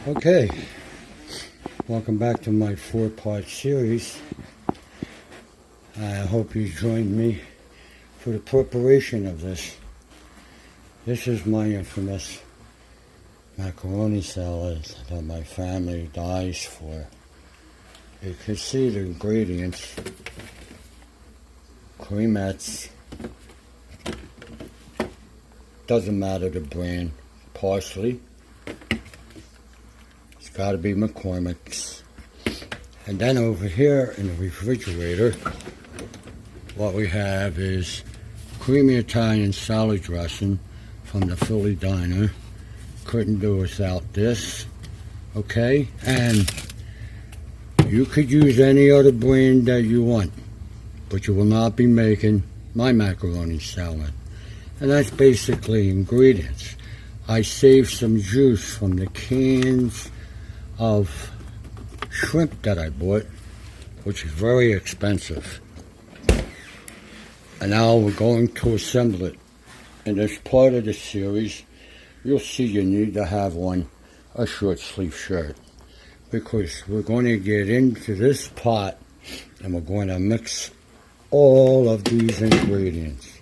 Okay, welcome back to my 4-part series. I hope you joined me for the preparation of this. This is my infamous macaroni salad that my family dies for. You can see the ingredients: creamettes, doesn't matter the brand, parsley, it's got to be McCormick's. And then over here in the refrigerator, what we have is creamy Italian salad dressing from the Philly Diner. Couldn't do without this. Okay, and you could use any other brand that you want, but you will not be making my macaroni salad. And that's basically ingredients. I saved some juice from the cans of shrimp that I bought, which is very expensive. And now we're going to assemble it. In this part of the series, you'll see you need to have a short sleeve shirt, because we're going to get into this pot and we're going to mix all of these ingredients.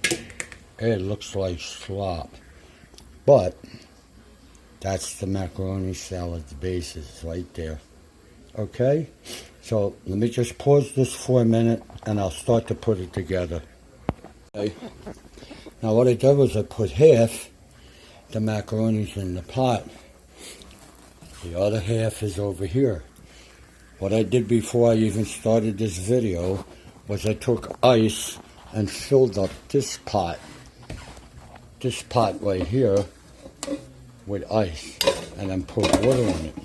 It looks like slop, but that's the macaroni salad's basis right there. Okay, so let me just pause this for a minute and I'll start to put it together. Okay. Now what I did was I put half the macaronis in the pot. The other half is over here. What I did before I even started this video was I took ice and filled up this pot right here with ice, and then put water in it.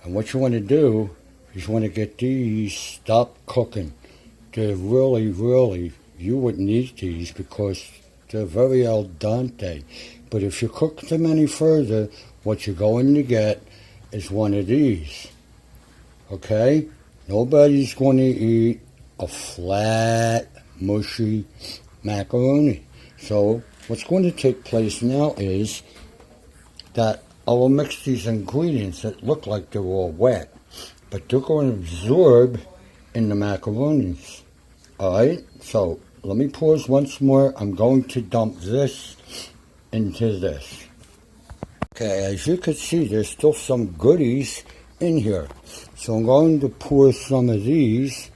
And what you want to do is you want to get these stop cooking. They're really, you wouldn't need these because they're very al dente. But if you cook them any further, what you're going to get is one of these. Okay? Nobody's going to eat a flat, mushy macaroni. So what's going to take place now is that I will mix these ingredients that look like they're all wet, but they're going to absorb in the macaronis. Alright? So let me pause once more. I'm going to dump this into this. Okay, as you can see, there's still some goodies in here. So I'm going to pour some of these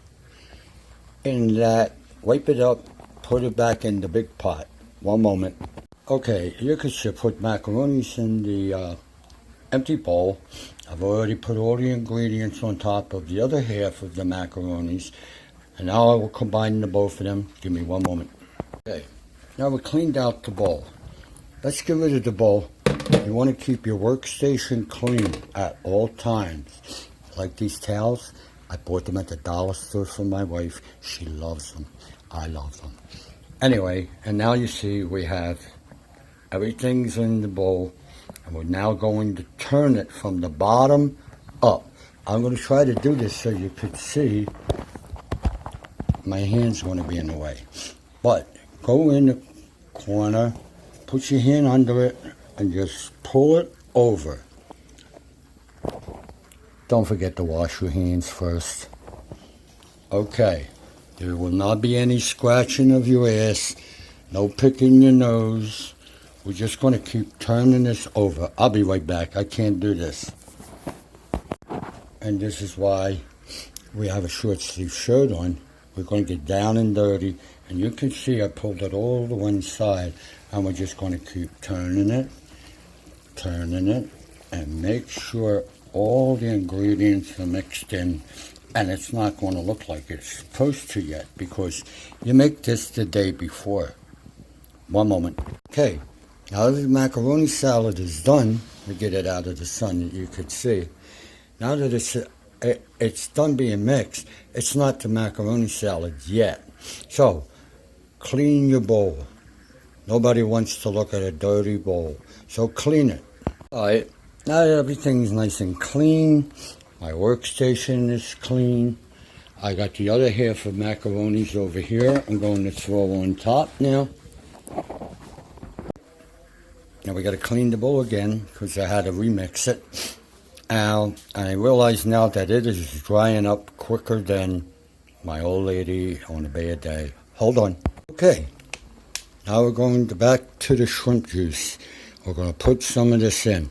in that, wipe it up, put it back in the big pot. One moment. Okay, you can see I put macaronis in the empty bowl. I've already put all the ingredients on top of the other half of the macaronis. And now I will combine the both of them. Give me one moment. Okay, now we cleaned out the bowl. Let's get rid of the bowl. You want to keep your workstation clean at all times. Like these towels, I bought them at the dollar store for my wife. She loves them. I love them. Anyway, and now you see we have everything's in the bowl, and we're now going to turn it from the bottom up. I'm going to try to do this so you could see. My hand's going to be in the way. But go in the corner, put your hand under it, and just pull it over. Don't forget to wash your hands first. Okay. There will not be any scratching of your ass, no picking your nose. We're just going to keep turning this over. I'll be right back. I can't do this. And this is why we have a short sleeve shirt on. We're going to get down and dirty. And you can see I pulled it all to one side. And we're just going to keep turning it, and make sure all the ingredients are mixed in. And it's not going to look like it's supposed to yet, because you make this the day before. One moment. Okay, now that the macaroni salad is done, we get it out of the sun that you could see. Now that it's done being mixed, it's not the macaroni salad yet. So, clean your bowl. Nobody wants to look at a dirty bowl. So clean it. Alright, now that everything's nice and clean, my workstation is clean. I got the other half of macaronis over here. I'm going to throw on top now. Now we got to clean the bowl again because I had to remix it. And I realize now that it is drying up quicker than my old lady on a bad day. Hold on. Okay, now we're going back to the shrimp juice. We're going to put some of this in.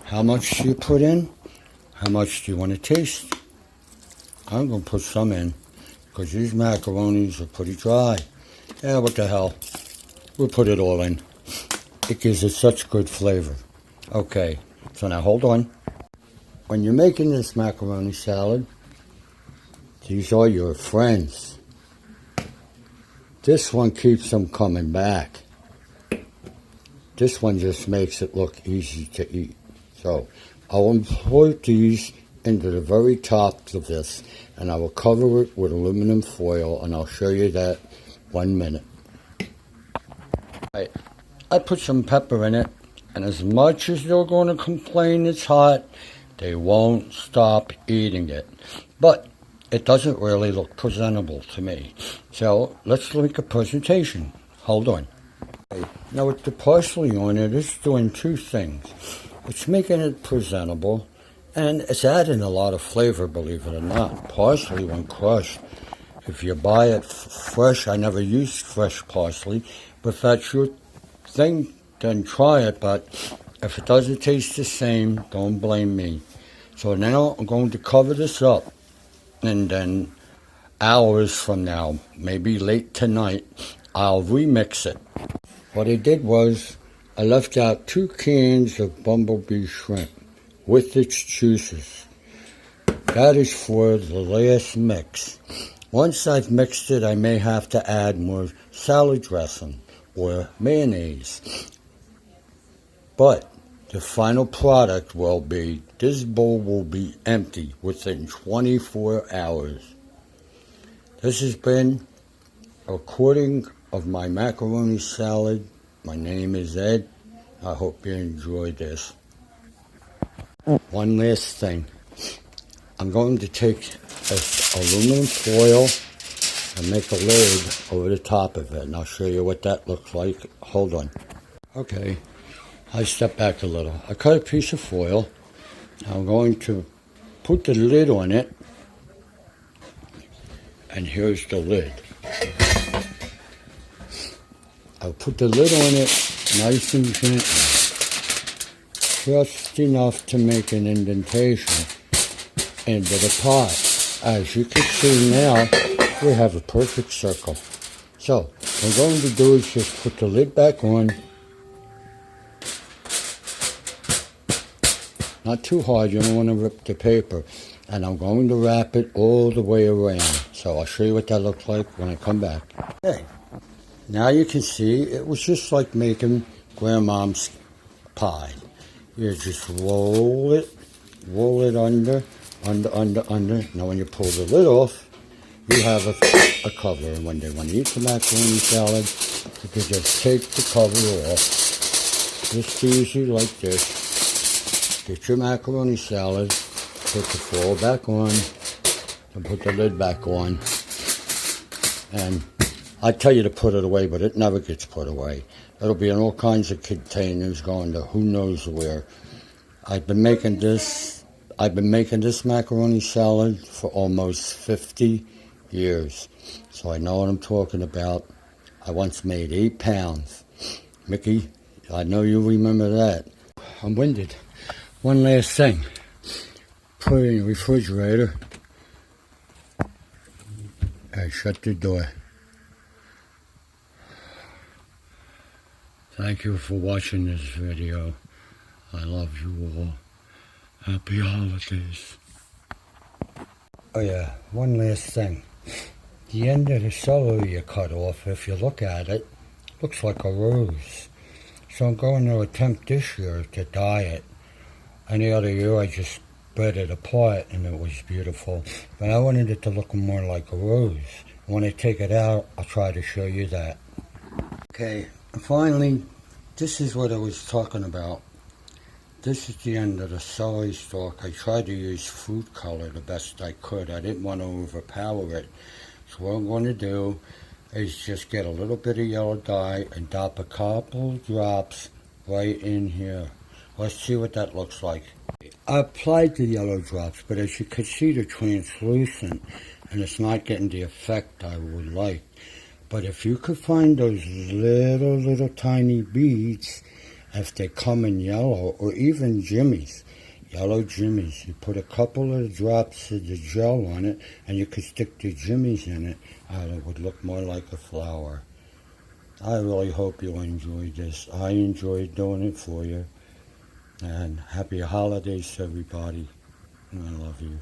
How much do you put in? How much do you want to taste? I'm going to put some in because these macaronis are pretty dry. Yeah, what the hell. We'll put it all in. It gives it such good flavor. Okay, so now hold on. When you're making this macaroni salad, these are your friends. This one keeps them coming back. This one just makes it look easy to eat. So I'll import these into the very top of this, and I will cover it with aluminum foil, and I'll show you that 1 minute. Right. I put some pepper in it, and as much as they're going to complain it's hot, they won't stop eating it. But it doesn't really look presentable to me. So let's make a presentation. Hold on. Okay. Now with the parsley on it, it's doing two things. It's making it presentable, and it's adding a lot of flavor, believe it or not. Parsley, when crushed, if you buy it fresh, I never used fresh parsley, but if that's your thing, then try it. But if it doesn't taste the same, don't blame me. So now I'm going to cover this up, and then hours from now, maybe late tonight, I'll remix it. What I did was I left out 2 cans of bumblebee shrimp with its juices. That is for the last mix. Once I've mixed it, I may have to add more salad dressing or mayonnaise. But the final product will be, this bowl will be empty within 24 hours. This has been a recording of my macaroni salad. My name is Ed. I hope you enjoyed this. One last thing. I'm going to take this aluminum foil and make a lid over the top of it, and I'll show you what that looks like. Hold on. Okay, I step back a little. I cut a piece of foil. I'm going to put the lid on it, and here's the lid. I'll put the lid on it nice and gently, just enough to make an indentation into the pot. As you can see now, we have a perfect circle. So what I'm going to do is just put the lid back on. Not too hard, you don't want to rip the paper. And I'm going to wrap it all the way around. So I'll show you what that looks like when I come back. Okay, now you can see it was just like making grandmom's pie. You just roll it under. Now when you pull the lid off, you have a cover. And when they want to eat the macaroni salad, you can just take the cover off. Just easy like this. Get your macaroni salad, put the foil back on, and put the lid back on. And I tell you to put it away, but it never gets put away. It'll be in all kinds of containers going to who knows where. I've been making this macaroni salad for almost 50 years. So I know what I'm talking about. I once made 8 pounds. Mickey, I know you remember that. I'm winded. One last thing. Put it in the refrigerator and shut the door. Thank you for watching this video. I love you all. Happy holidays. Oh yeah, one last thing. The end of the celery you cut off, if you look at it, looks like a rose. So I'm going to attempt this year to dye it. Any other year I just spread it apart and it was beautiful. But I wanted it to look more like a rose. When I take it out, I'll try to show you that. Okay, finally, this is what I was talking about. This is the end of the celery stalk. I tried to use food color the best I could. I didn't want to overpower it. So what I'm going to do is just get a little bit of yellow dye and drop a couple drops right in here. Let's see what that looks like. I applied the yellow drops, but as you can see, they're translucent, and it's not getting the effect I would like. But if you could find those little tiny beads, if they come in yellow, or even jimmies, yellow jimmies, you put a couple of drops of the gel on it, and you could stick the jimmies in it, and it would look more like a flower. I really hope you enjoyed this. I enjoyed doing it for you. And happy holidays to everybody. And I love you.